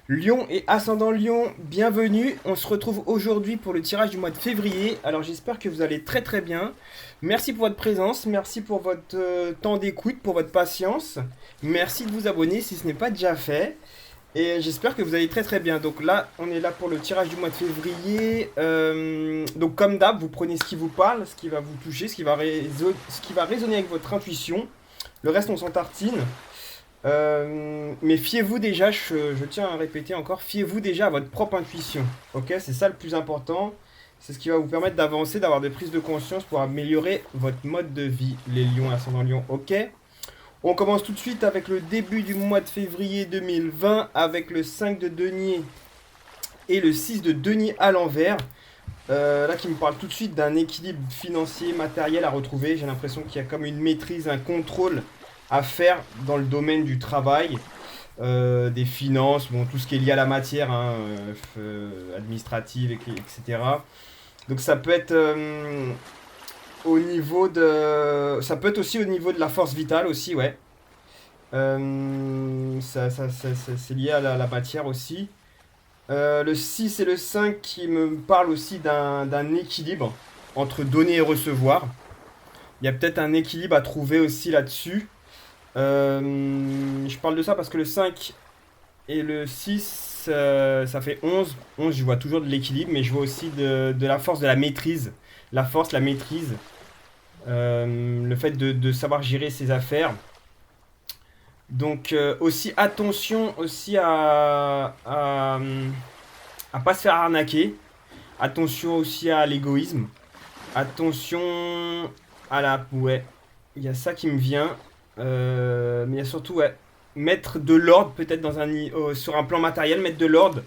Lion et ascendant Lion, bienvenue. On se retrouve aujourd'hui pour le tirage du mois de février. Alors j'espère que vous allez très très bien. Merci pour votre présence, merci pour votre temps d'écoute, pour votre patience. Merci de vous abonner si ce n'est pas déjà fait. Et j'espère que vous allez très très bien. Donc là, on est là pour le tirage du mois de février. Donc comme d'hab, vous prenez ce qui vous parle, ce qui va vous toucher, ce qui va résonner avec votre intuition. Le reste, on s'en tartine. Mais fiez-vous déjà, je tiens à répéter encore, fiez-vous déjà à votre propre intuition. Ok, c'est ça le plus important. C'est ce qui va vous permettre d'avancer, d'avoir des prises de conscience pour améliorer votre mode de vie, les lions, ascendant lion. Ok, on commence tout de suite avec le début du mois de février 2020 avec le 5 de denier et le 6 de denier à l'envers. Là, qui me parle tout de suite d'un équilibre financier, matériel à retrouver. J'ai l'impression qu'il y a comme une maîtrise, un contrôle à faire dans le domaine du travail, des finances, bon, tout ce qui est lié à la matière, hein, administrative, etc. Donc ça peut être au niveau de... Ça peut être aussi au niveau de la force vitale aussi, ouais. C'est lié à la matière aussi. Le 6 et le 5 qui me parlent aussi d'un équilibre entre donner et recevoir. Il y a peut-être un équilibre à trouver aussi là-dessus. Je parle de ça parce que le 5 et le 6, ça fait 11. 11, je vois toujours de l'équilibre, mais je vois aussi de la force, de la maîtrise. La force, la maîtrise. Le fait de savoir gérer ses affaires. Donc aussi attention aussi à pas se faire arnaquer. Attention aussi à l'égoïsme. Attention à la... Ouais, il y a ça qui me vient. Mais il y a surtout, ouais, mettre de l'ordre peut-être sur un plan matériel, mettre de l'ordre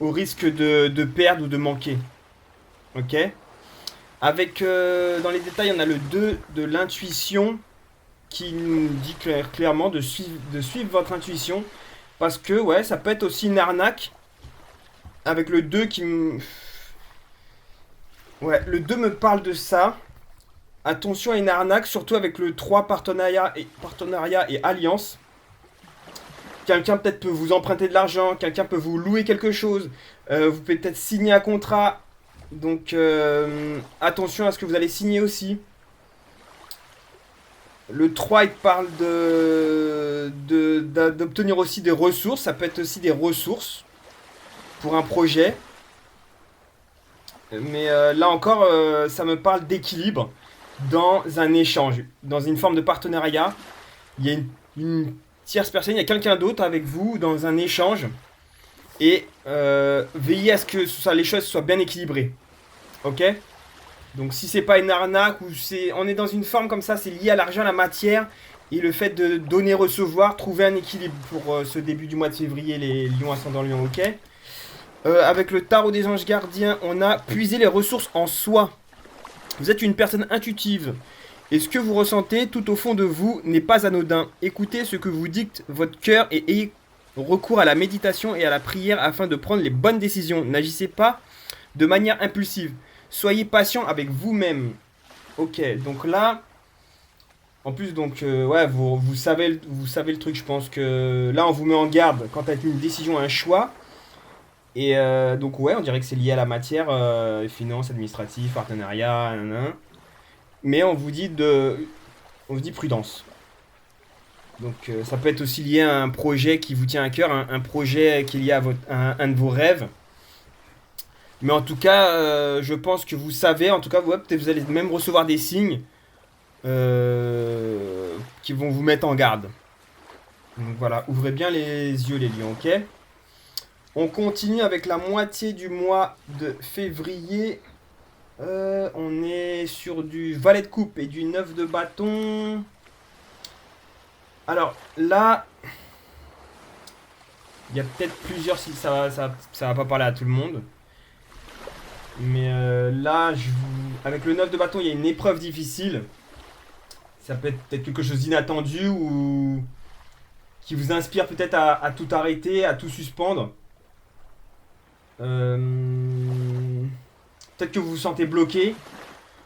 au risque de perdre ou de manquer. Ok. Avec, dans les détails, on a le 2 de l'intuition qui nous dit clairement de suivre votre intuition. Parce que, ouais, ça peut être aussi une arnaque. Avec le 2 qui me... Ouais, le 2 me parle de ça. Attention à une arnaque, surtout avec le 3 partenariat et alliance. Quelqu'un peut-être peut vous emprunter de l'argent, quelqu'un peut vous louer quelque chose, vous pouvez peut-être signer un contrat. Donc attention à ce que vous allez signer aussi. Le 3 il parle d'obtenir aussi des ressources, ça peut être aussi des ressources pour un projet. Mais là encore, ça me parle d'équilibre dans un échange, dans une forme de partenariat. Il y a une tierce personne, il y a quelqu'un d'autre avec vous dans un échange. Et veillez à ce que les choses soient bien équilibrées. Ok. Donc si c'est pas une arnaque ou on est dans une forme comme ça, c'est lié à l'argent, à la matière. Et le fait de donner-recevoir, trouver un équilibre pour ce début du mois de février, les lions ascendant lion, ok. Avec le tarot des anges gardiens, on a puisé les ressources en soi. Vous êtes une personne intuitive. Et ce que vous ressentez tout au fond de vous n'est pas anodin. Écoutez ce que vous dicte votre cœur et ayez recours à la méditation et à la prière afin de prendre les bonnes décisions. N'agissez pas de manière impulsive. Soyez patient avec vous-même. Ok, donc là, en plus, donc, ouais, vous savez le truc. Je pense que là, on vous met en garde quant à une décision, un choix. Et donc, ouais, on dirait que c'est lié à la matière, finance, administrative, partenariat, nanana. Mais on vous dit prudence. Donc ça peut être aussi lié à un projet qui vous tient à cœur, un projet qui est lié à un de vos rêves. Mais en tout cas, je pense que vous savez, en tout cas, ouais, peut-être vous allez même recevoir des signes qui vont vous mettre en garde. Donc voilà, ouvrez bien les yeux les lions, ok. On continue avec la moitié du mois de février. On est sur du valet de coupe et du 9 de bâton. Alors là, il y a peut-être plusieurs, si ça va pas parler à tout le monde. Mais là, avec le 9 de bâton, il y a une épreuve difficile. Ça peut être peut-être quelque chose d'inattendu ou qui vous inspire peut-être à tout arrêter, à tout suspendre. Peut-être que vous vous sentez bloqué.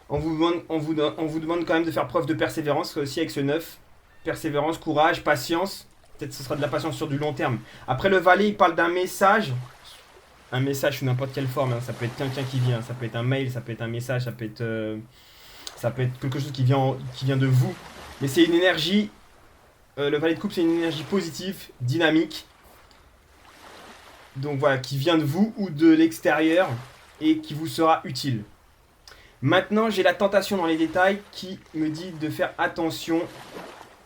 On vous demande quand même de faire preuve de persévérance aussi avec ce 9. Persévérance, courage, patience. peut-être ce sera de la patience sur du long terme. Après le valet, il parle d'un message. Un message sous n'importe quelle forme, hein. Ça peut être quelqu'un qui vient, ça peut être un mail, ça peut être un message, ça peut être quelque chose qui vient de vous. Mais c'est une énergie, le valet de coupe c'est une énergie positive, dynamique. Donc voilà, qui vient de vous ou de l'extérieur et qui vous sera utile. Maintenant j'ai la tentation dans les détails qui me dit de faire attention.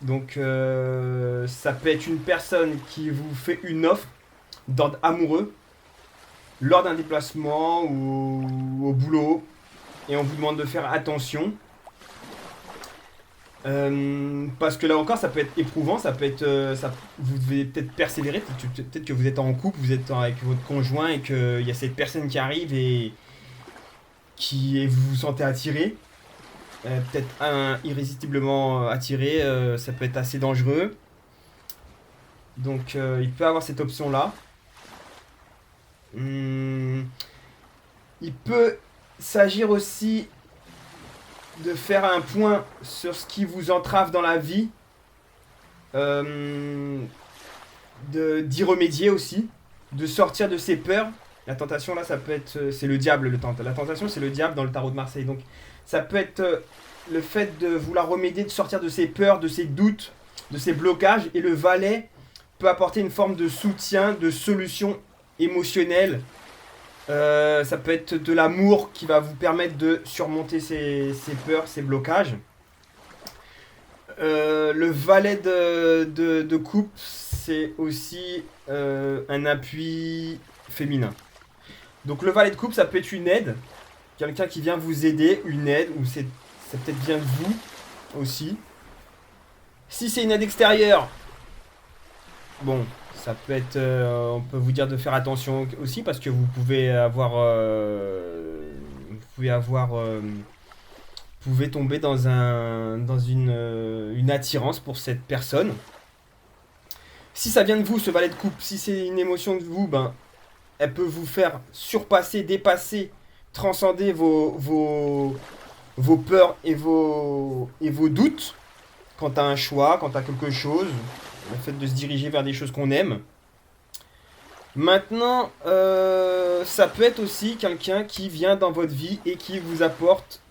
Donc ça peut être une personne qui vous fait une offre d'ordre amoureux lors d'un déplacement ou au boulot et on vous demande de faire attention parce que là encore ça peut être éprouvant, ça peut être vous devez peut-être persévérer, peut-être que vous êtes en couple, vous êtes avec votre conjoint et qu'il y a cette personne qui arrive et vous vous sentez attiré, peut-être irrésistiblement attiré, ça peut être assez dangereux, donc il peut avoir cette option là. Il peut s'agir aussi de faire un point sur ce qui vous entrave dans la vie, d'y remédier aussi, de sortir de ses peurs. La tentation là, ça peut être, c'est le diable la tentation, c'est le diable dans le tarot de Marseille. Donc ça peut être le fait de vouloir remédier, de sortir de ses peurs, de ses doutes, de ses blocages. Et le valet peut apporter une forme de soutien, de solution émotionnelle. Ça peut être de l'amour qui va vous permettre de surmonter ces peurs, ces blocages. Le valet de coupe, c'est aussi un appui féminin. Donc le valet de coupe, ça peut être une aide, quelqu'un qui vient vous aider, une aide, ou ça peut-être vient de vous aussi. Si c'est une aide extérieure, bon, ça peut être, on peut vous dire de faire attention aussi parce que vous pouvez tomber dans une attirance pour cette personne. Si ça vient de vous, ce valet de coupe, si c'est une émotion de vous, ben, elle peut vous faire surpasser, dépasser, transcender vos peurs et vos doutes quant à un choix, quant à quelque chose. Le fait de se diriger vers des choses qu'on aime. Maintenant, ça peut être aussi quelqu'un qui vient dans votre vie et qui vous apporte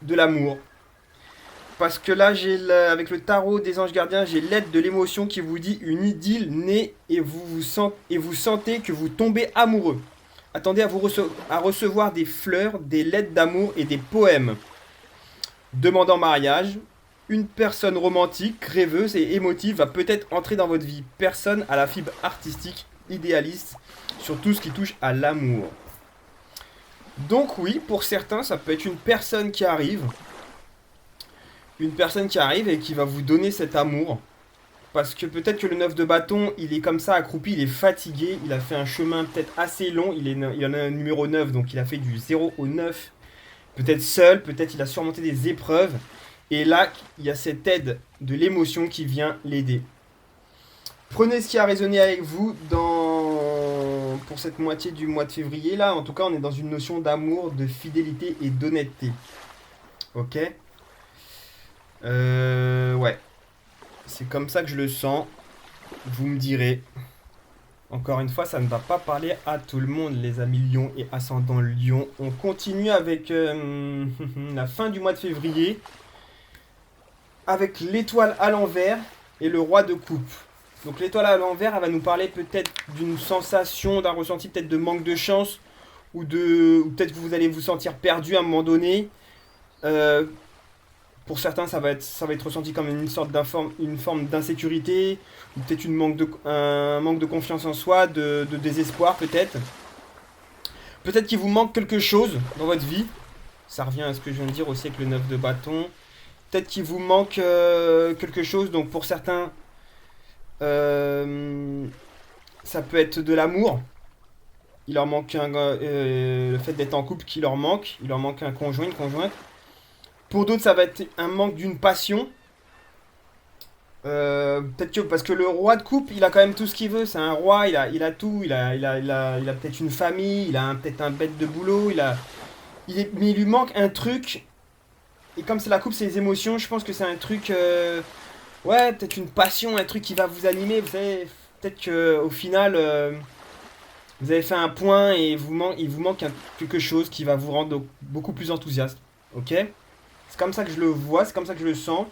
de l'amour. Parce que là, avec le tarot des anges gardiens, j'ai l'aide de l'émotion qui vous dit une idylle naît et vous sentez que vous tombez amoureux. Attendez à recevoir des fleurs, des lettres d'amour et des poèmes. Demandant mariage. Une personne romantique, rêveuse et émotive va peut-être entrer dans votre vie. Personne à la fibre artistique, idéaliste, sur tout ce qui touche à l'amour. Donc oui, pour certains, ça peut être une personne qui arrive. Une personne qui arrive et qui va vous donner cet amour. Parce que peut-être que le 9 de bâton, il est comme ça accroupi, il est fatigué, il a fait un chemin peut-être assez long, il en a un numéro 9, donc il a fait du 0 au 9. Peut-être seul, peut-être il a surmonté des épreuves. Et là, il y a cette aide de l'émotion qui vient l'aider. Prenez ce qui a résonné avec vous pour cette moitié du mois de février. Là, en tout cas, on est dans une notion d'amour, de fidélité et d'honnêteté. Ok ? Ouais. C'est comme ça que je le sens. Vous me direz. Encore une fois, ça ne va pas parler à tout le monde, les amis Lion et ascendant Lion. On continue avec la fin du mois de février. Avec l'étoile à l'envers et le roi de coupe. Donc l'étoile à l'envers, elle va nous parler peut-être d'une sensation, d'un ressenti peut-être de manque de chance ou peut-être que vous allez vous sentir perdu à un moment donné. Pour certains, ça va être ressenti comme une forme d'insécurité ou peut-être un manque de confiance en soi, de désespoir peut-être. Peut-être qu'il vous manque quelque chose dans votre vie. Ça revient à ce que je viens de dire aussi avec le 9 de bâton. Peut-être qu'il vous manque quelque chose, donc pour certains, ça peut être de l'amour. Il leur manque le fait d'être en couple qui leur manque. Il leur manque un conjoint, une conjointe. Pour d'autres, ça va être un manque d'une passion. Peut-être que parce que le roi de coupe, il a quand même tout ce qu'il veut. C'est un roi, il a tout. Il a peut-être une famille, il a peut-être un bête de boulot. Mais il lui manque un truc. Et comme c'est la coupe, c'est les émotions, je pense que c'est un truc Ouais, peut-être une passion, un truc qui va vous animer. Vous savez, peut-être que au final, vous avez fait un point et il vous manque quelque chose qui va vous rendre beaucoup plus enthousiaste. Ok? C'est comme ça que je le vois, c'est comme ça que je le sens.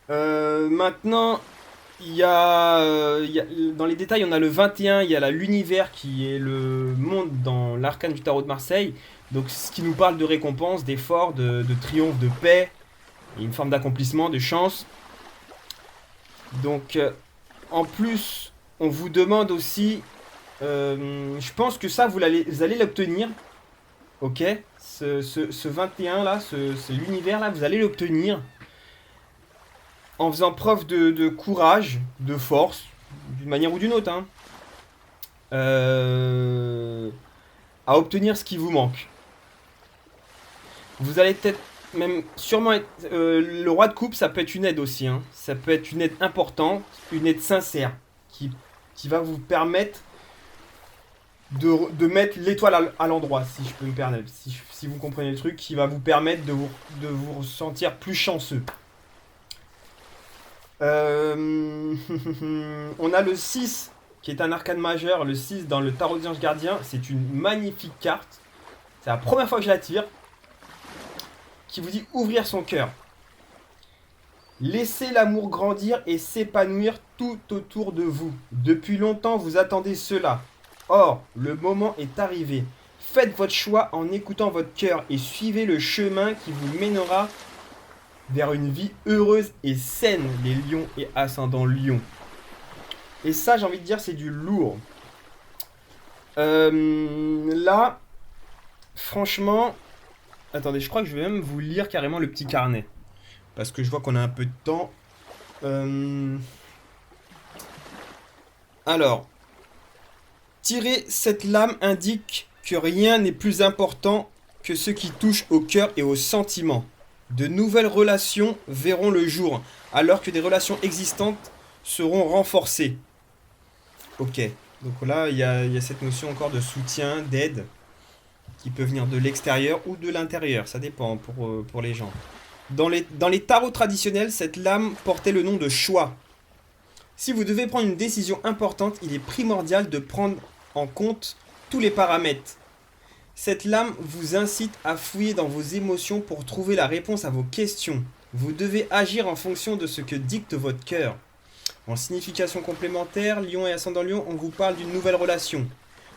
Maintenant, dans les détails, on a le 21, il y a l'univers qui est le monde dans l'arcane du tarot de Marseille. Donc, ce qui nous parle de récompense, d'effort, de triomphe, de paix, et une forme d'accomplissement, de chance. Donc, en plus, on vous demande aussi, je pense que ça, vous allez l'obtenir, ok? Ce 21 là, c'est l'univers là, vous allez l'obtenir en faisant preuve de courage, de force, d'une manière ou d'une autre, hein, euh, à obtenir ce qui vous manque. Vous allez peut-être même sûrement être, le roi de coupe, ça peut être une aide aussi, hein. Ça peut être une aide importante, une aide sincère, qui va vous permettre de mettre l'étoile à l'endroit, si je peux me permettre, si vous comprenez le truc, qui va vous permettre de vous sentir plus chanceux. Euh, on a le 6 qui est un arcane majeur. Le 6 dans le tarot des anges gardiens, c'est une magnifique carte. C'est la première fois que je la tire. Qui vous dit ouvrir son cœur. Laissez l'amour grandir et s'épanouir tout autour de vous. Depuis longtemps, vous attendez cela. Or, le moment est arrivé. Faites votre choix en écoutant votre cœur et suivez le chemin qui vous mènera vers une vie heureuse et saine, les lions et ascendants lions. Et ça, j'ai envie de dire, c'est du lourd. Là, franchement, attendez, je crois que je vais même vous lire carrément le petit carnet. Parce que je vois qu'on a un peu de temps. Euh, Alors, tirer cette lame indique que rien n'est plus important que ce qui touche au cœur et aux sentiments. De nouvelles relations verront le jour, alors que des relations existantes seront renforcées. Ok, donc là, il y a cette notion encore de soutien, d'aide, qui peut venir de l'extérieur ou de l'intérieur, ça dépend pour les gens. Dans les tarots traditionnels, cette lame portait le nom de choix. Si vous devez prendre une décision importante, il est primordial de prendre en compte tous les paramètres. Cette lame vous incite à fouiller dans vos émotions pour trouver la réponse à vos questions. Vous devez agir en fonction de ce que dicte votre cœur. En signification complémentaire, Lion et Ascendant Lion, on vous parle d'une nouvelle relation,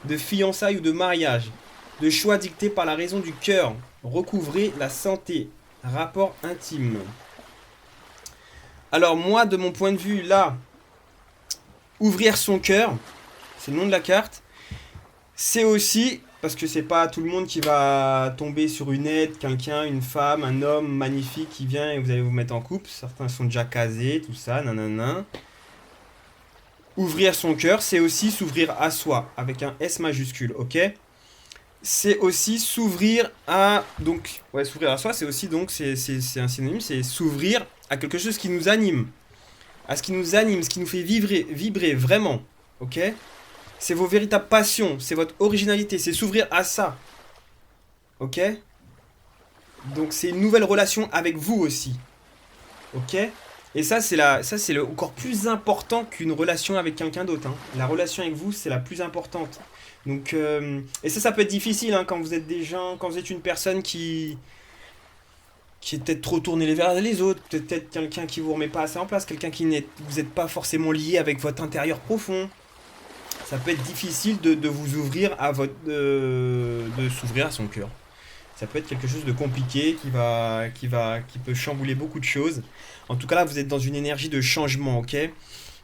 de fiançailles ou de mariage, de choix dictés par la raison du cœur. Recouvrez la santé, rapport intime. Alors moi, de mon point de vue, là, ouvrir son cœur, c'est le nom de la carte. C'est aussi, parce que c'est pas tout le monde qui va tomber sur une aide, quelqu'un, une femme, un homme magnifique qui vient et vous allez vous mettre en couple. Certains sont déjà casés, tout ça, nanana. Ouvrir son cœur, c'est aussi s'ouvrir à soi, avec un S majuscule, ok? C'est aussi s'ouvrir à... Donc, ouais, s'ouvrir à soi, c'est aussi, donc, c'est un synonyme, c'est s'ouvrir à quelque chose qui nous anime. À ce qui nous anime, ce qui nous fait vibrer vraiment, ok? C'est vos véritables passions, c'est votre originalité, c'est s'ouvrir à ça. Ok? Donc c'est une nouvelle relation avec vous aussi. Ok? Et ça c'est le encore plus important qu'une relation avec quelqu'un d'autre, hein. La relation avec vous, c'est la plus importante. Donc, et ça peut être difficile, hein, quand vous êtes des gens, quand vous êtes une personne qui est peut-être trop tourné vers les autres, peut-être quelqu'un qui vous remet pas assez en place, quelqu'un qui n'est, vous n'êtes pas forcément lié avec votre intérieur profond. Ça peut être difficile de vous ouvrir à votre, de s'ouvrir à son cœur. Ça peut être quelque chose de compliqué qui peut chambouler beaucoup de choses. En tout cas là, vous êtes dans une énergie de changement, ok?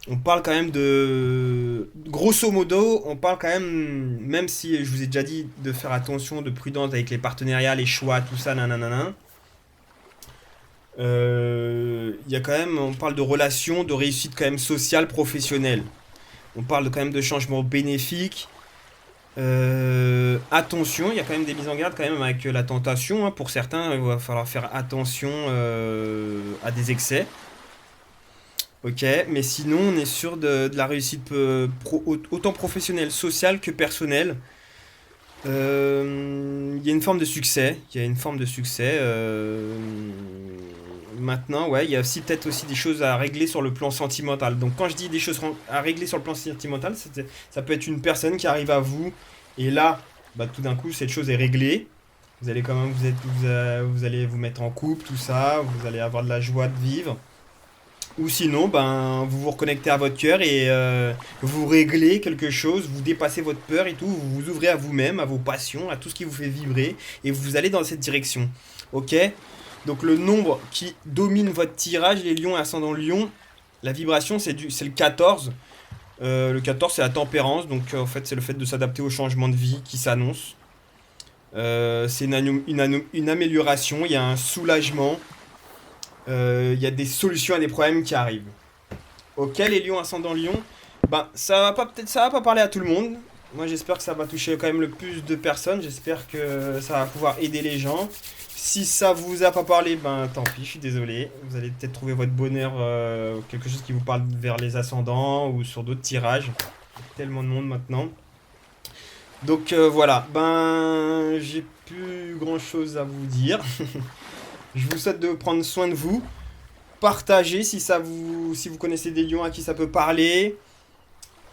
On parle quand même de, grosso modo, on parle quand même, même si je vous ai déjà dit de faire attention, de prudence avec les partenariats, les choix, tout ça, nanana. Il y a quand même, on parle de relations, de réussite quand même sociale, professionnelle. On parle quand même de changements bénéfiques. Attention, il y a quand même des mises en garde quand même avec la tentation, hein. Pour certains, il va falloir faire attention à des excès. Ok, mais sinon, on est sûr de la réussite autant professionnelle, sociale que personnelle. Il y a une forme de succès. Il y a une forme de succès. Maintenant, ouais, il y a aussi peut-être aussi des choses à régler sur le plan sentimental. Donc quand je dis des choses à régler sur le plan sentimental, ça peut être une personne qui arrive à vous et là, bah, tout d'un coup, cette chose est réglée. Vous allez quand même vous allez vous mettre en couple, tout ça, vous allez avoir de la joie de vivre. Ou sinon, ben, vous vous reconnectez à votre cœur et vous réglez quelque chose, vous dépassez votre peur et tout, vous vous ouvrez à vous-même, à vos passions, à tout ce qui vous fait vibrer et vous allez dans cette direction. Ok? Donc le nombre qui domine votre tirage, les lions et ascendant lion, la vibration c'est le 14. Le 14 c'est la tempérance, donc en fait c'est le fait de s'adapter au changement de vie qui s'annonce. C'est une amélioration, il y a un soulagement, il y a des solutions à des problèmes qui arrivent. Ok, les lions ascendant lion, ben ça va pas peut-être ça va pas parler à tout le monde. Moi j'espère que ça va toucher quand même le plus de personnes, j'espère que ça va pouvoir aider les gens. Si ça vous a pas parlé, ben tant pis, je suis désolé. Vous allez peut-être trouver votre bonheur, quelque chose qui vous parle vers les ascendants ou sur d'autres tirages. Il y a tellement de monde maintenant. Donc voilà, ben j'ai plus grand chose à vous dire. Je vous souhaite de prendre soin de vous. Partagez si vous connaissez des lions à qui ça peut parler.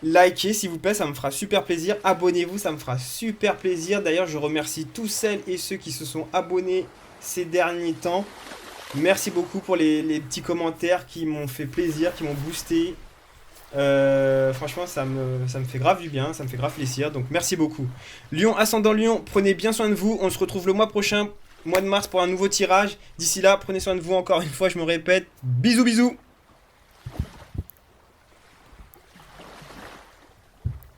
Likez s'il vous plaît, ça me fera super plaisir. Abonnez-vous, ça me fera super plaisir. D'ailleurs, je remercie tous celles et ceux qui se sont abonnés ces derniers temps. Merci beaucoup pour les petits commentaires qui m'ont fait plaisir, qui m'ont boosté. Franchement, ça me fait grave du bien, ça me fait grave plaisir. Donc merci beaucoup. Lion, ascendant Lion, prenez bien soin de vous. On se retrouve le mois prochain, mois de mars, pour un nouveau tirage. D'ici là, prenez soin de vous encore une fois, je me répète. Bisous, bisous.